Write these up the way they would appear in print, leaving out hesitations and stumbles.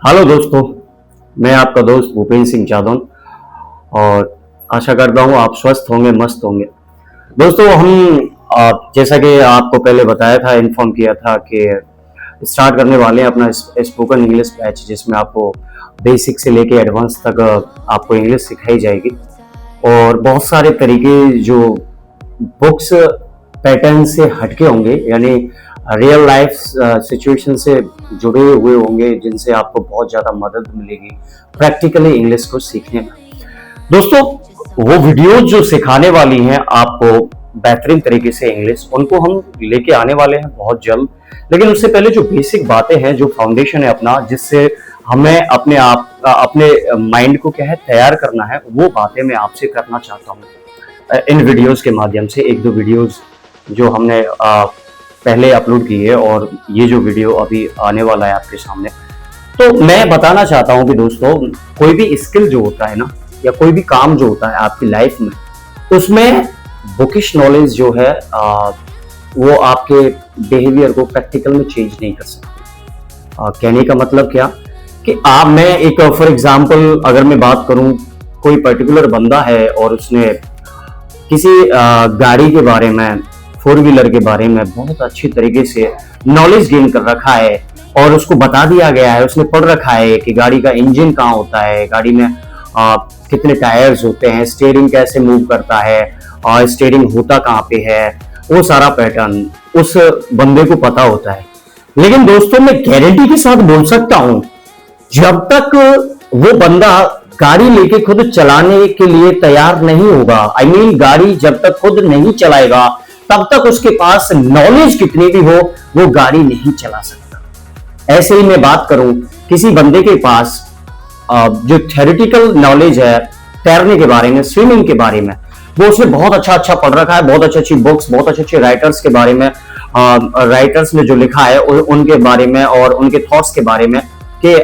Hello दोस्तों, मैं आपका दोस्त भूपेंद्र सिंह जादौन और आशा करता हूँ आप स्वस्थ होंगे, मस्त होंगे। दोस्तों जैसा कि आपको पहले बताया था, इन्फॉर्म किया था कि स्टार्ट करने वाले हैं अपना स्पोकन इंग्लिश बैच, जिसमें आपको बेसिक से लेके एडवांस तक आपको इंग्लिश सिखाई जाएगी और बहुत सारे तरीके जो बुक्स पैटर्न से हटके होंगे, यानी रियल लाइफ सिचुएशन से जुड़े हुए होंगे, जिनसे आपको बहुत ज़्यादा मदद मिलेगी प्रैक्टिकली इंग्लिश को सीखने में। दोस्तों, वो वीडियो जो सिखाने वाली हैं आपको बेहतरीन तरीके से इंग्लिश, उनको हम लेके आने वाले हैं बहुत जल्द। लेकिन उससे पहले जो बेसिक बातें हैं, जो फाउंडेशन है अपना, जिससे हमें अपने माइंड को क्या है तैयार करना है, वो बातें मैं आपसे करना चाहता हूँ इन वीडियोस के माध्यम से। एक दो वीडियोस जो हमने पहले अपलोड की है और ये जो वीडियो अभी आने वाला है आपके सामने, तो मैं बताना चाहता हूँ कि दोस्तों, कोई भी स्किल जो होता है ना, या कोई भी काम जो होता है आपकी लाइफ में, उसमें बुकिश नॉलेज जो है वो आपके बिहेवियर को प्रैक्टिकल में चेंज नहीं कर सकती। कहने का मतलब क्या कि मैं एक फॉर एग्जांपल अगर मैं बात करूं, कोई पर्टिकुलर बंदा है और उसने किसी गाड़ी के बारे में, फोर व्हीलर के बारे में बहुत अच्छी तरीके से नॉलेज गेन कर रखा है और उसको बता दिया गया है, उसने पढ़ रखा है कि गाड़ी का इंजन कहाँ होता है, गाड़ी में कितने टायर्स होते हैं, स्टीयरिंग कैसे मूव करता है और स्टीयरिंग होता कहाँ पे है, वो सारा पैटर्न उस बंदे को पता होता है। लेकिन दोस्तों, मैं गारंटी के साथ बोल सकता हूं, जब तक वो बंदा गाड़ी लेके खुद चलाने के लिए तैयार नहीं होगा, आई मीन गाड़ी जब तक खुद नहीं चलाएगा, तब तक उसके पास नॉलेज कितनी भी हो, वो गाड़ी नहीं चला सकता। ऐसे ही मैं बात करूं, किसी बंदे के पास जो थ्योरेटिकल नॉलेज है तैरने के बारे में, स्विमिंग के बारे में, वो उसने बहुत अच्छा पढ़ रखा है, बहुत अच्छी बुक्स, बहुत अच्छे राइटर्स के बारे में, राइटर्स ने जो लिखा है उनके बारे में और उनके थॉट्स के बारे में कि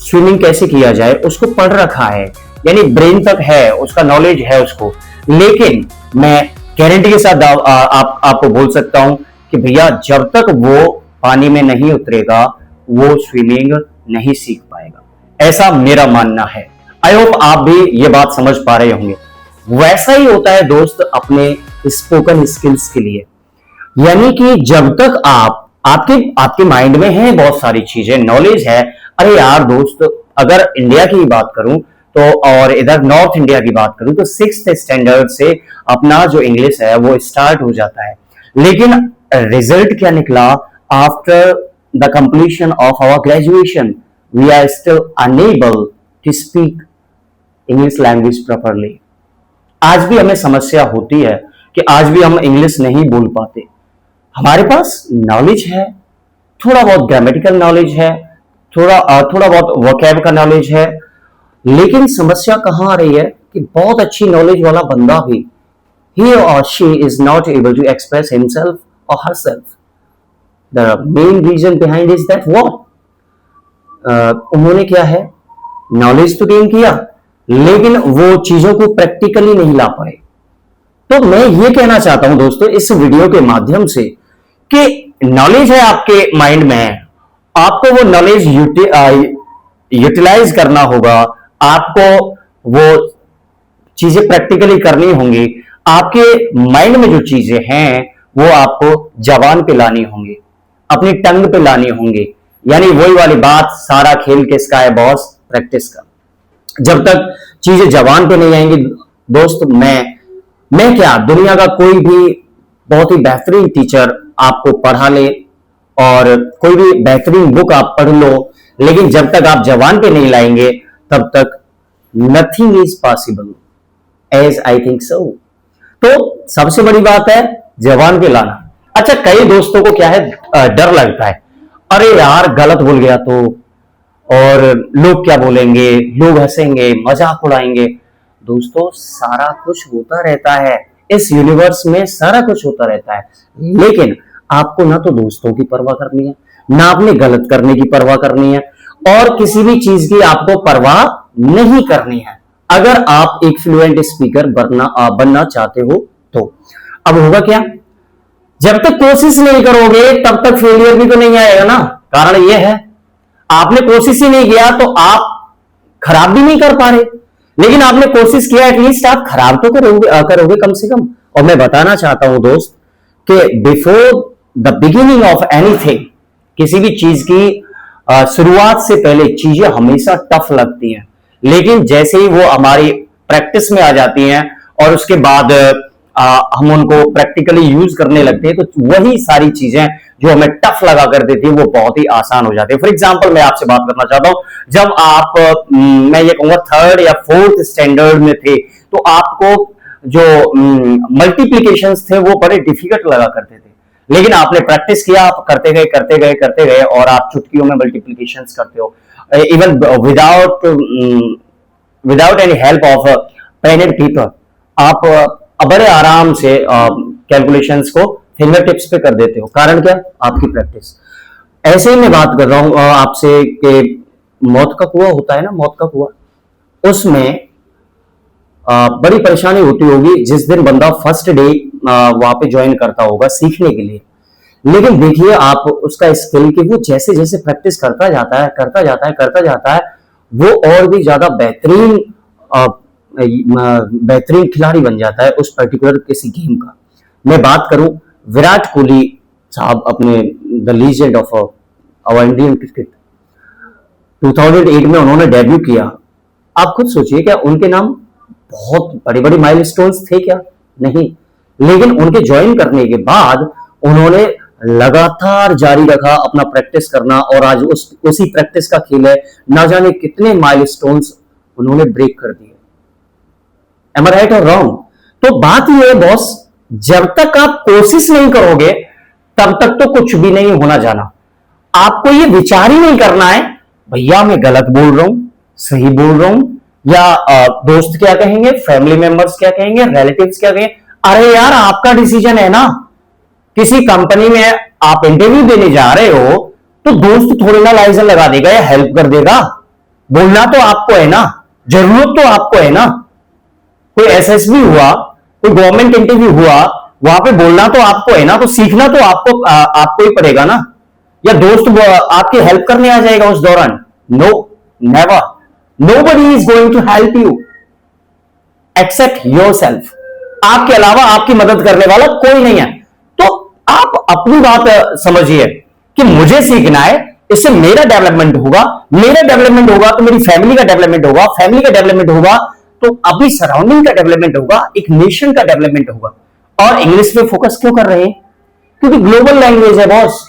स्विमिंग कैसे किया जाए, उसको पढ़ रखा है, यानी ब्रेन तक है, उसका नॉलेज है उसको। लेकिन मैं गारंटी के साथ आपको बोल सकता हूं कि भैया, जब तक वो पानी में नहीं उतरेगा, वो स्विमिंग नहीं सीख पाएगा। ऐसा मेरा मानना है। आई होप आप भी ये बात समझ पा रहे होंगे। वैसा ही होता है दोस्त अपने स्पोकन स्किल्स के लिए, यानी कि जब तक आपके माइंड में है बहुत सारी चीजें, नॉलेज है। अरे यार दोस्त, अगर इंडिया की बात करूं तो, और इधर नॉर्थ इंडिया की बात करूं तो 6th स्टैंडर्ड से अपना जो इंग्लिश है वो स्टार्ट हो जाता है। लेकिन रिजल्ट क्या निकला? After the completion of our graduation we are still unable to speak English language properly. आज भी हमें समस्या होती है कि आज भी हम इंग्लिश नहीं बोल पाते। हमारे पास नॉलेज है, थोड़ा बहुत ग्रामेटिकल नॉलेज है, थोड़ा बहुत वोकैब का नॉलेज है, लेकिन समस्या कहां आ रही है कि बहुत अच्छी नॉलेज वाला बंदा भी, he or she is not able to express himself or herself. The main reason behind is that what? उन्होंने क्या है, नॉलेज तो गेन किया, लेकिन वो चीजों को प्रैक्टिकली नहीं ला पाए। तो मैं ये कहना चाहता हूं दोस्तों, इस वीडियो के माध्यम से, कि नॉलेज है आपके माइंड में, आपको वो नॉलेज यूटिलाइज करना होगा, आपको वो चीजें प्रैक्टिकली करनी होंगी। आपके माइंड में जो चीजें हैं वो आपको जबान पे लानी होंगी, अपनी टंग पे लानी होंगी। यानी वही वाली बात, सारा खेल किसका है बॉस? प्रैक्टिस का। जब तक चीजें जबान पे नहीं आएंगी दोस्त, मैं क्या, दुनिया का कोई भी बहुत ही बेहतरीन टीचर आपको पढ़ा ले और कोई भी बेहतरीन बुक आप पढ़ लो, लेकिन जब तक आप जबान पे नहीं लाएंगे, तब तक nothing is possible, as I think so. तो सबसे बड़ी बात है जबान पे लाना। अच्छा, कई दोस्तों को क्या है, डर लगता है, अरे यार गलत बोल गया तो, और लोग क्या बोलेंगे, लोग हंसेंगे, मजाक उड़ाएंगे। दोस्तों, सारा कुछ होता रहता है इस यूनिवर्स में, सारा कुछ होता रहता है, लेकिन आपको ना तो दोस्तों की परवाह करनी है, ना अपने गलत करने की परवाह करनी है, और किसी भी चीज की आपको परवाह नहीं करनी है, अगर आप एक फ्लुएंट स्पीकर बनना चाहते हो तो। अब होगा क्या? जब तक कोशिश नहीं करोगे तब तक फेलियर भी तो नहीं आएगा ना। कारण यह है, आपने कोशिश ही नहीं किया तो आप खराब भी नहीं कर पा रहे, लेकिन आपने कोशिश किया, एटलीस्ट आप खराब तो करोगे कम से कम। और मैं बताना चाहता हूं दोस्त कि before the beginning of anything, किसी भी चीज की शुरुआत से पहले चीजें हमेशा टफ लगती हैं, लेकिन जैसे ही वो हमारी प्रैक्टिस में आ जाती हैं और उसके बाद हम उनको प्रैक्टिकली यूज करने लगते हैं, तो वही सारी चीजें जो हमें टफ लगा कर देती है वो बहुत ही आसान हो जाती है। फॉर एग्जाम्पल मैं आपसे बात करना चाहता हूं, जब आप मैं ये कहूंगा 3rd या 4th स्टैंडर्ड में थे, तो आपको जो मल्टीप्लीकेशंस थे वो बड़े डिफिकल्ट लगा करते थे, लेकिन आपने प्रैक्टिस किया, आप करते गए और आप चुटकियों में मल्टीप्लीकेशंस करते हो, even without any help of pen and paper. आप बड़े आराम से कैलकुलेशंस को फिंगर टिप्स पे कर देते हो। कारण क्या? आपकी प्रैक्टिस। ऐसे ही मैं बात कर रहा हूं आपसे कि मौत का कुआं होता है ना, मौत का कुआं, उसमें बड़ी परेशानी होती होगी जिस दिन बंदा फर्स्ट डे वहां पे ज्वाइन करता होगा सीखने के लिए। लेकिन देखिए आप उसका स्किल की वो जैसे जैसे प्रैक्टिस करता जाता है वो और भी ज्यादा बेहतरीन खिलाड़ी बन जाता है उस पर्टिकुलर किसी गेम का। मैं बात करूं विराट कोहली साहब, अपने the legend of our Indian cricket, 2008 में उन्होंने डेब्यू किया। आप खुद सोचिए, क्या उनके नाम बहुत बड़ी बड़ी माइलस्टोन्स थे क्या? नहीं, लेकिन उनके ज्वाइन करने के बाद उन्होंने लगातार जारी रखा अपना प्रैक्टिस करना, और आज उसी प्रैक्टिस का खेल है, ना जाने कितने माइलस्टोन्स उन्होंने ब्रेक कर दिए। एम आई राइट और रॉन्ग? तो बात यह है बॉस, जब तक आप कोशिश नहीं करोगे तब तक तो कुछ भी नहीं होना जाना। आपको ये विचार ही नहीं करना है भैया मैं गलत बोल रहा हूं, सही बोल रहा हूं, या दोस्त क्या कहेंगे, फैमिली मेंबर्स क्या कहेंगे, रिलेटिव्स क्या कहेंगे। अरे यार आपका डिसीजन है ना। किसी कंपनी में आप इंटरव्यू देने जा रहे हो तो दोस्त थोड़ी ना लाइसेंस लगा देगा या हेल्प कर देगा। बोलना तो आपको है ना, जरूरत तो आपको है ना। कोई एसएसबी हुआ, कोई गवर्नमेंट इंटरव्यू हुआ, वहां पे बोलना तो आपको है ना, तो सीखना तो आपको ही पड़ेगा ना। या दोस्त आपकी हेल्प करने आ जाएगा उस दौरान? No, never. Nobody is going to help you except yourself. आपके अलावा आपकी मदद करने वाला कोई नहीं है। तो आप अपनी बात समझिए कि मुझे सीखना है, इससे मेरा डेवलपमेंट होगा, मेरा डेवलपमेंट होगा तो मेरी फैमिली का डेवलपमेंट होगा, फैमिली का डेवलपमेंट होगा तो अपनी सराउंडिंग का डेवलपमेंट होगा, एक नेशन का डेवलपमेंट होगा। और इंग्लिश पे फोकस क्यों कर रहे हैं? क्योंकि ग्लोबल लैंग्वेज है बॉस।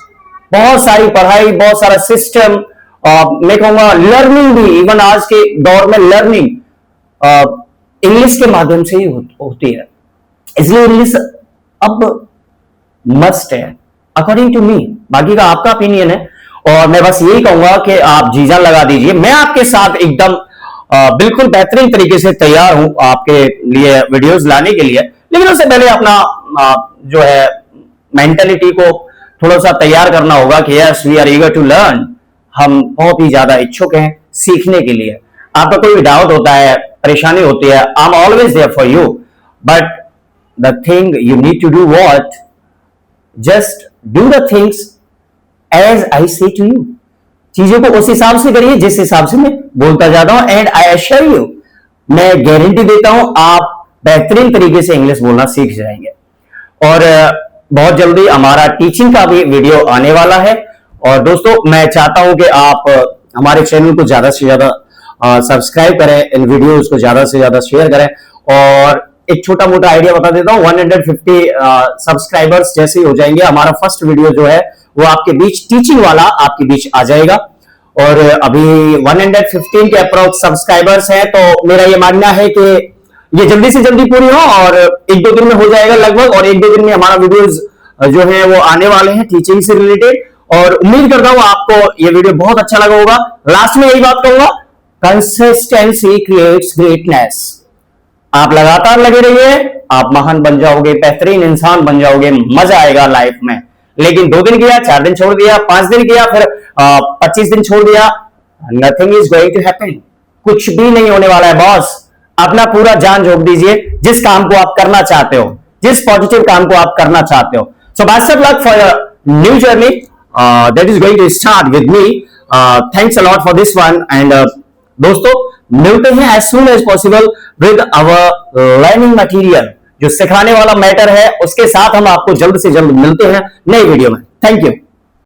बहुत सारी पढ़ाई, बहुत सारा सिस्टम, मैं कहूंगा लर्निंग भी, इवन आज के दौर में लर्निंग इंग्लिश के माध्यम से ही होती है। इसलिए इंग्लिश अब मस्ट है अकॉर्डिंग टू मी। बाकी का आपका ओपिनियन है, और मैं बस यही कहूंगा कि आप जी जान लगा दीजिए। मैं आपके साथ एकदम बिल्कुल बेहतरीन तरीके से तैयार हूं आपके लिए वीडियोस लाने के लिए, लेकिन उससे पहले अपना जो है मेंटेलिटी को थोड़ा सा तैयार करना होगा कि yes we are eager to learn. हम बहुत ही ज्यादा इच्छुक हैं सीखने के लिए। आपका कोई भी डाउट होता है, परेशानी होती है, I am always there for you, but the thing you need to do what, just do the things as I say to you. चीजों को उस हिसाब से करिए जिस हिसाब से मैं बोलता जाता हूं, एंड आई एश्योर यू, मैं गारंटी देता हूं आप बेहतरीन तरीके से इंग्लिश बोलना सीख जाएंगे। और बहुत जल्दी हमारा टीचिंग का भी वीडियो आने वाला है। और दोस्तों मैं चाहता हूं कि आप हमारे चैनल को ज्यादा से ज्यादा सब्सक्राइब करें, इन वीडियोस को ज्यादा से ज्यादा शेयर करें। और एक छोटा मोटा आइडिया बता देता हूं, 150 सब्सक्राइबर्स जैसे ही हो जाएंगे, हमारा फर्स्ट वीडियो जो है वो आपके बीच टीचिंग वाला आपके बीच आ जाएगा। और अभी 115 के अप्रोक्स सब्सक्राइबर्स हैं, तो मेरा ये मानना है कि ये जल्दी से जल्दी पूरी हो और 1-2 दिन में हो जाएगा लगभग। और 1-2 दिन में हमारा वीडियोस जो है वो आने वाले हैं टीचिंग से रिलेटेड, और उम्मीद करता हूं आपको ये वीडियो बहुत अच्छा लगा होगा। लास्ट में यही बात कहूंगा, कंसिस्टेंसी क्रिएट्स ग्रेटनेस। आप लगातार लगे रहिए, आप महान बन जाओगे, बेहतरीन इंसान बन जाओगे, मजा आएगा लाइफ में। लेकिन 2 दिन किया, 4 दिन छोड़ दिया, 5 दिन किया, फिर 25 दिन छोड़ दिया, nothing is going to happen. कुछ भी नहीं होने वाला है बॉस। अपना पूरा जान झोंक दीजिए जिस काम को आप करना चाहते हो, जिस पॉजिटिव काम को आप करना चाहते हो। So best of luck for new journey that is going to start with me. Thanks a lot for this one and दोस्तों मिलते हैं as soon as possible with our learning material. जो सिखाने वाला मैटर है उसके साथ हम आपको जल्द से जल्द मिलते हैं नई वीडियो में। Thank you.